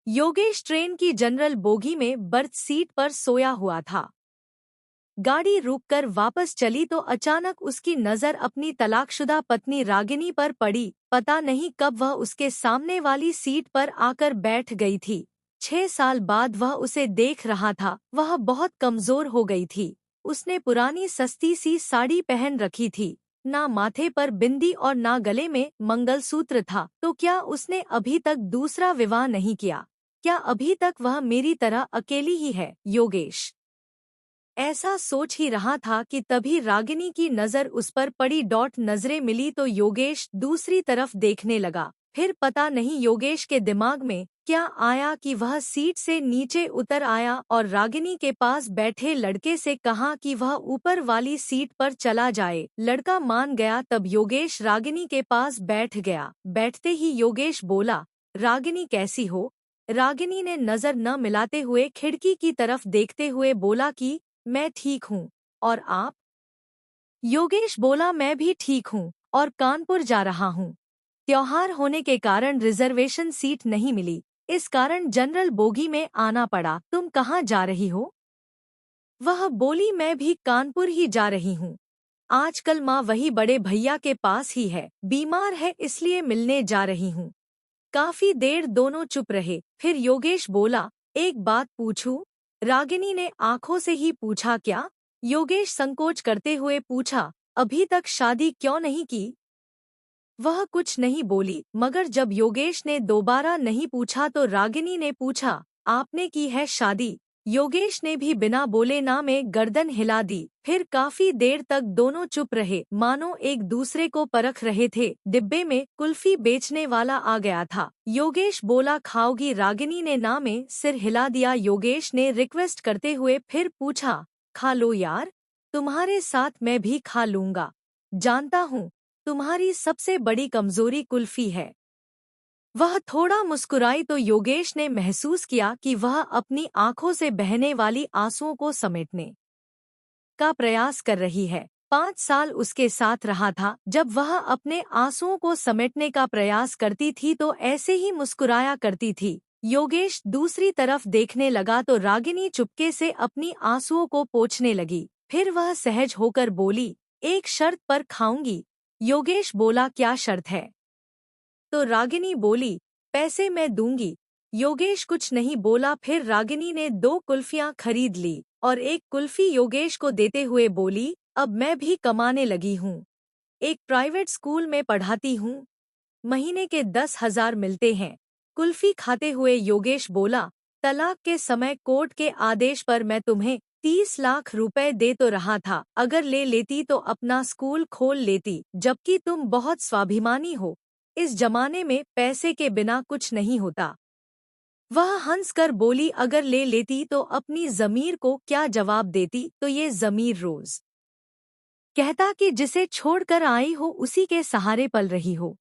Yogesh train की general bogie में birth seat पर सोया हुआ था। गाड़ी रुककर वापस चली तो अचानक उसकी नजर अपनी तलाकशुदा पत्नी रागिनी पर पड़ी। पता नहीं कब वह उसके सामने वाली सीट पर आकर बैठ गई थी। 6 साल बाद वह उसे देख रहा था। वह बहुत कमजोर हो गई थी। उसने पुरानी सस्ती सी साड़ी पहन रखी थी। ना माथे पर बिंदी और ना गले में मंगलसूत्र था। तो क्या उसने अभी तक दूसरा विवाह नहीं किया? क्या अभी तक वह मेरी तरह अकेली ही है? योगेश ऐसा सोच ही रहा था कि तभी रागिनी की नजर उस पर पड़ी। नजरें मिली तो योगेश दूसरी तरफ देखने लगा। फिर पता नहीं योगेश के दिमाग में क्या आया कि वह सीट से नीचे उतर आया और रागिनी के पास बैठे लड़के से कहा कि वह ऊपर वाली सीट पर चला जाए। लड़का मान गया। तब योगेश रागिनी के पास बैठ गया। बैठते ही योगेश बोला, रागिनी कैसी हो? रागिनी ने नजर न मिलाते हुए खिड़की की तरफ देखते हुए बोला कि मैं ठीक हूँ। और आप? योगेश बोला, मैं भी ठीक हूँ और कानपुर जा रहा हूँ। त्योहार होने के कारण रिजर्वेशन सीट नहीं मिली, इस कारण जनरल बोगी में आना पड़ा। तुम कहाँ जा रही हो? वह बोली, मैं भी कानपुर ही जा रही हूँ। आजकल माँ वही बड़े भैया के पास ही है, बीमार है इसलिए मिलने जा रही हूँ। काफी देर दोनों चुप रहे। फिर योगेश बोला, एक बात पूछूं? रागिनी ने आंखों से ही पूछा, क्या? योगेश संकोच करते हुए पूछा, अभी तक शादी क्यों नहीं की? वह कुछ नहीं बोली। मगर जब योगेश ने दोबारा नहीं पूछा तो रागिनी ने पूछा, आपने की है शादी? योगेश ने भी बिना बोले ना में गर्दन हिला दी। फिर काफी देर तक दोनों चुप रहे, मानो एक दूसरे को परख रहे थे। डिब्बे में कुल्फी बेचने वाला आ गया था। योगेश बोला, खाओगी? रागिनी ने ना में सिर हिला दिया। योगेश ने रिक्वेस्ट करते हुए फिर पूछा, खा लो यार, तुम्हारे साथ मैं भी खा लूंगा। जानता हूँ तुम्हारी सबसे बड़ी कमजोरी कुल्फी है। वह थोड़ा मुस्कुराई तो योगेश ने महसूस किया कि वह अपनी आंखों से बहने वाली आंसुओं को समेटने का प्रयास कर रही है। 5 साल उसके साथ रहा था। जब वह अपने आंसुओं को समेटने का प्रयास करती थी तो ऐसे ही मुस्कुराया करती थी। योगेश दूसरी तरफ देखने लगा तो रागिनी चुपके से अपनी आंसुओं को पोंछने लगी। फिर वह सहज होकर बोली, एक शर्त पर खाऊंगी। योगेश बोला, क्या शर्त है? तो रागिनी बोली, पैसे मैं दूंगी। योगेश कुछ नहीं बोला। फिर रागिनी ने 2 कुल्फियां खरीद ली और एक कुल्फी योगेश को देते हुए बोली, अब मैं भी कमाने लगी हूँ। एक प्राइवेट स्कूल में पढ़ाती हूँ। महीने के 10,000 मिलते हैं। कुल्फी खाते हुए योगेश बोला, तलाक के समय कोर्ट के आदेश पर मैं तुम्हें 30 लाख रुपए दे तो रहा था। अगर ले लेती तो अपना स्कूल खोल लेती। जबकि तुम बहुत स्वाभिमानी हो। इस जमाने में पैसे के बिना कुछ नहीं होता। वह हंसकर बोली, अगर ले लेती तो अपनी जमीर को क्या जवाब देती? तो ये जमीर रोज कहता कि जिसे छोड़कर आई हो उसी के सहारे पल रही हो।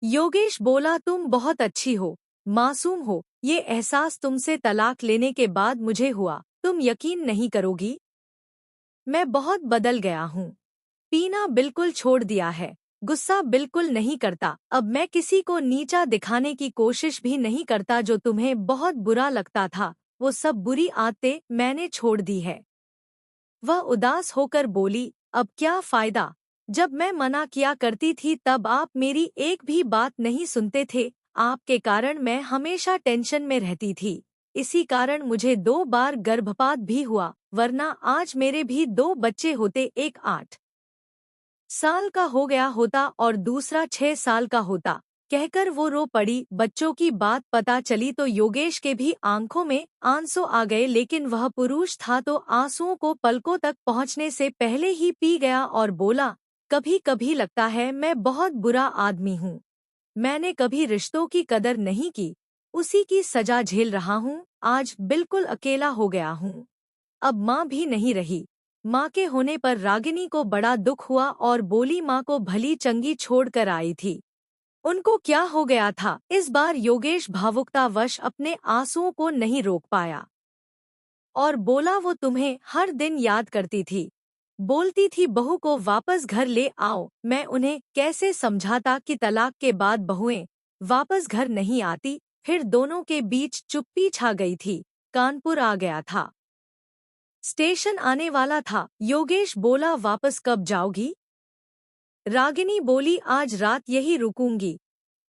योगेश बोला, तुम बहुत अच्छी हो, मासूम हो। ये एहसास तुमसे तलाक लेने के बाद मुझे हुआ। तुम यकीन नहीं करोगी, मैं बहुत बदल गया हूँ। पीना बिल्कुल छोड़ दिया है। गुस्सा बिल्कुल नहीं करता। अब मैं किसी को नीचा दिखाने की कोशिश भी नहीं करता। जो तुम्हें बहुत बुरा लगता था वो सब बुरी आदतें मैंने छोड़ दी है। वह उदास होकर बोली, अब क्या फायदा? जब मैं मना किया करती थी तब आप मेरी एक भी बात नहीं सुनते थे। आपके कारण मैं हमेशा टेंशन में रहती थी। इसी कारण मुझे 2 बार गर्भपात भी हुआ, वरना आज मेरे भी 2 बच्चे होते। एक 8 साल का हो गया होता और दूसरा 6 साल का होता। कहकर वो रो पड़ी। बच्चों की बात पता चली तो योगेश के भी आंखों में आंसू आ गए, लेकिन वह पुरुष था तो आंसुओं को पलकों तक पहुंचने से पहले ही पी गया और बोला, कभी कभी लगता है मैं बहुत बुरा आदमी हूँ। मैंने कभी रिश्तों की कदर नहीं की, उसी की सजा झेल रहा हूँ। आज बिल्कुल अकेला हो गया हूँ। अब माँ भी नहीं रही। माँ के होने पर रागिनी को बड़ा दुख हुआ और बोली, माँ को भली चंगी छोड़ कर आई थी, उनको क्या हो गया था? इस बार योगेश भावुकतावश अपने आंसुओं को नहीं रोक पाया और बोला, वो तुम्हें हर दिन याद करती थी। बोलती थी बहू को वापस घर ले आओ। मैं उन्हें कैसे समझाता कि तलाक के बाद बहुएं वापस घर नहीं आती। फिर दोनों के बीच चुप्पी छा गई थी। कानपुर आ गया था, स्टेशन आने वाला था। योगेश बोला, वापस कब जाओगी? रागिनी बोली, आज रात यही रुकूंगी,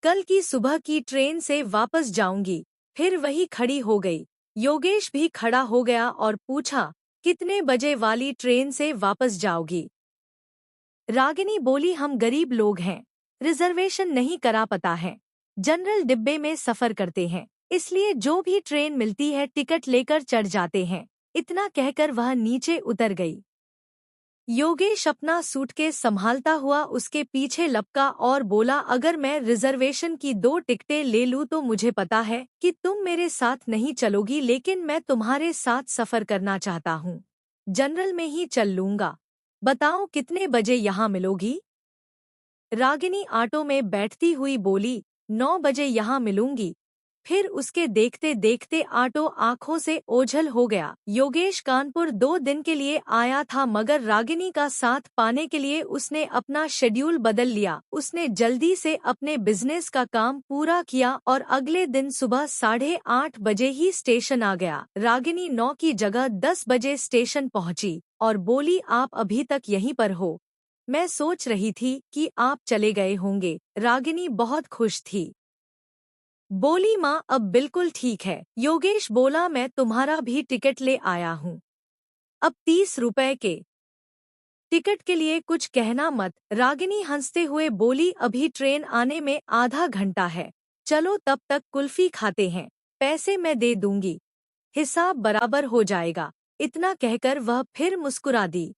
कल की सुबह की ट्रेन से वापस जाऊंगी। फिर वही खड़ी हो गई। योगेश भी खड़ा हो गया और पूछा, कितने बजे वाली ट्रेन से वापस जाओगी? रागिनी बोली, हम गरीब लोग हैं, रिजर्वेशन नहीं करा पता है, जनरल डिब्बे में सफर करते हैं, इसलिए जो भी ट्रेन मिलती है टिकट लेकर चढ़ जाते हैं। इतना कहकर वह नीचे उतर गई। योगेश अपना सूटकेस संभालता हुआ उसके पीछे लपका और बोला, अगर मैं रिजर्वेशन की 2 टिकटें ले लूं तो मुझे पता है कि तुम मेरे साथ नहीं चलोगी, लेकिन मैं तुम्हारे साथ सफर करना चाहता हूँ। जनरल में ही चल लूंगा। बताओ कितने बजे यहाँ मिलोगी? रागिनी ऑटो में बैठती हुई बोली, 9 बजे यहाँ मिलूंगी। फिर उसके देखते देखते ऑटो आंखों से ओझल हो गया। योगेश कानपुर 2 दिन के लिए आया था, मगर रागिनी का साथ पाने के लिए उसने अपना शेड्यूल बदल लिया। उसने जल्दी से अपने बिजनेस का काम पूरा किया और अगले दिन सुबह 8:30 बजे ही स्टेशन आ गया। रागिनी 9 की जगह 10 बजे स्टेशन पहुंची और बोली, आप अभी तक यहीं पर हो? मैं सोच रही थी कि आप चले गए होंगे। रागिनी बहुत खुश थी, बोली, माँ अब बिल्कुल ठीक है। योगेश बोला, मैं तुम्हारा भी टिकट ले आया हूँ, अब 30 रुपए के। टिकट के लिए कुछ कहना मत। रागिनी हंसते हुए बोली, अभी ट्रेन आने में आधा घंटा है, चलो तब तक कुल्फी खाते हैं, पैसे मैं दे दूंगी, हिसाब बराबर हो जाएगा। इतना कहकर वह फिर मुस्कुरा दी।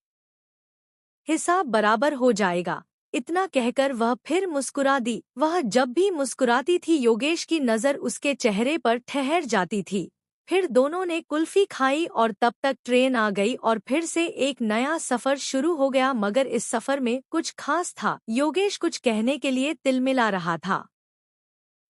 हिसाब बराबर हो जाएगा, इतना कहकर वह फिर मुस्कुरा दी। वह जब भी मुस्कुराती थी योगेश की नज़र उसके चेहरे पर ठहर जाती थी। फिर दोनों ने कुल्फी खाई और तब तक ट्रेन आ गई और फिर से एक नया सफर शुरू हो गया। मगर इस सफर में कुछ खास था। योगेश कुछ कहने के लिए तिलमिला रहा था,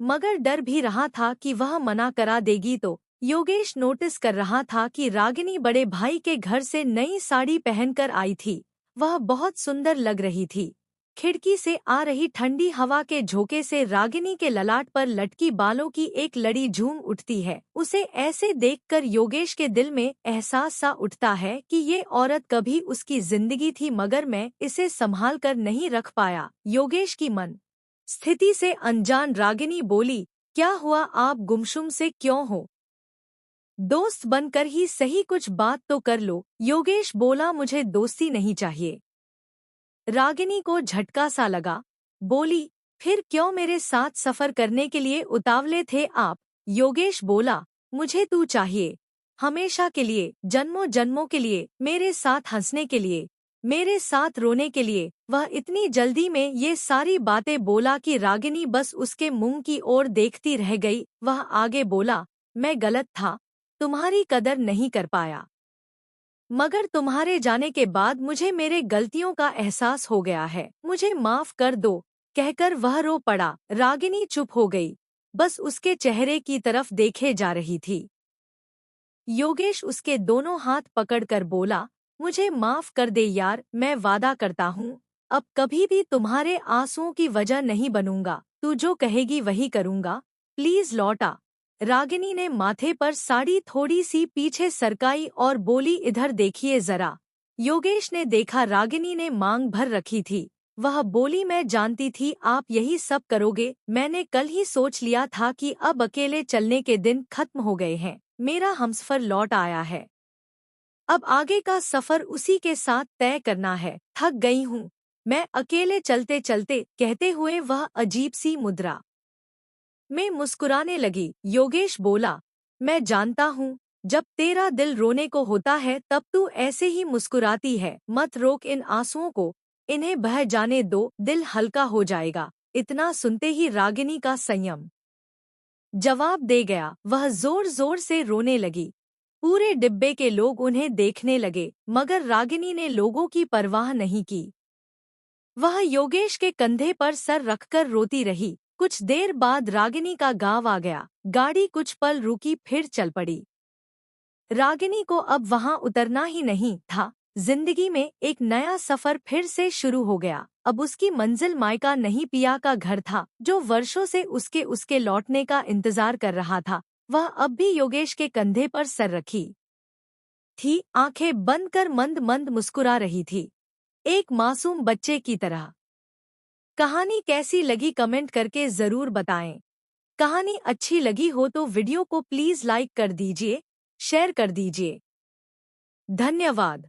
मगर डर भी रहा था कि वह मना करा देगी तो। योगेश नोटिस कर रहा था कि रागिनी बड़े भाई के घर से नई साड़ी पहनकर आई थी। वह बहुत सुंदर लग रही थी। खिड़की से आ रही ठंडी हवा के झोंके से रागिनी के ललाट पर लटकी बालों की एक लड़ी झूम उठती है। उसे ऐसे देखकर योगेश के दिल में एहसास सा उठता है कि ये औरत कभी उसकी जिंदगी थी, मगर मैं इसे संभाल कर नहीं रख पाया। योगेश की मन स्थिति से अनजान रागिनी बोली, क्या हुआ, आप गुमसुम से क्यों हो? दोस्त बनकर ही सही कुछ बात तो कर लो। योगेश बोला, मुझे दोस्ती नहीं चाहिए। रागिनी को झटका सा लगा, बोली, फिर क्यों मेरे साथ सफर करने के लिए उतावले थे आप? योगेश बोला, मुझे तू चाहिए, हमेशा के लिए, जन्मों जन्मों के लिए, मेरे साथ हंसने के लिए, मेरे साथ रोने के लिए। वह इतनी जल्दी में ये सारी बातें बोला कि रागिनी बस उसके मुंह की ओर देखती रह गई। वह आगे बोला, मैं गलत था, तुम्हारी कदर नहीं कर पाया, मगर तुम्हारे जाने के बाद मुझे मेरे गलतियों का एहसास हो गया है, मुझे माफ कर दो। कहकर वह रो पड़ा। रागिनी चुप हो गई, बस उसके चेहरे की तरफ देखे जा रही थी। योगेश उसके दोनों हाथ पकड़कर बोला, मुझे माफ कर दे यार, मैं वादा करता हूँ अब कभी भी तुम्हारे आंसुओं की वजह नहीं बनूंगा, तू जो कहेगी वही करूंगा, प्लीज लौट आ। रागिनी ने माथे पर साड़ी थोड़ी सी पीछे सरकाई और बोली, इधर देखिए जरा। योगेश ने देखा रागिनी ने मांग भर रखी थी। वह बोली, मैं जानती थी आप यही सब करोगे, मैंने कल ही सोच लिया था कि अब अकेले चलने के दिन खत्म हो गए हैं, मेरा हमसफर लौट आया है, अब आगे का सफर उसी के साथ तय करना है, थक गई हूँ मैं अकेले चलते चलते। कहते हुए वह अजीब सी मुद्रा में मुस्कुराने लगी। योगेश बोला, मैं जानता हूँ, जब तेरा दिल रोने को होता है तब तू ऐसे ही मुस्कुराती है, मत रोक इन आंसुओं को, इन्हें बह जाने दो, दिल हल्का हो जाएगा। इतना सुनते ही रागिनी का संयम जवाब दे गया। वह जोर जोर से रोने लगी। पूरे डिब्बे के लोग उन्हें देखने लगे, मगर रागिनी ने लोगों की परवाह नहीं की। वह योगेश के कंधे पर सर रखकर रोती रही। कुछ देर बाद रागिनी का गांव आ गया। गाड़ी कुछ पल रुकी, फिर चल पड़ी। रागिनी को अब वहां उतरना ही नहीं था। जिंदगी में एक नया सफर फिर से शुरू हो गया। अब उसकी मंजिल मायका नहीं पिया का घर था, जो वर्षों से उसके लौटने का इंतजार कर रहा था। वह अब भी योगेश के कंधे पर सर रखी थी, आंखें बंद कर मंद मंद मुस्कुरा रही थी, एक मासूम बच्चे की तरह। कहानी कैसी लगी कमेंट करके जरूर बताएं। कहानी अच्छी लगी हो तो वीडियो को प्लीज लाइक कर दीजिए, शेयर कर दीजिए। धन्यवाद।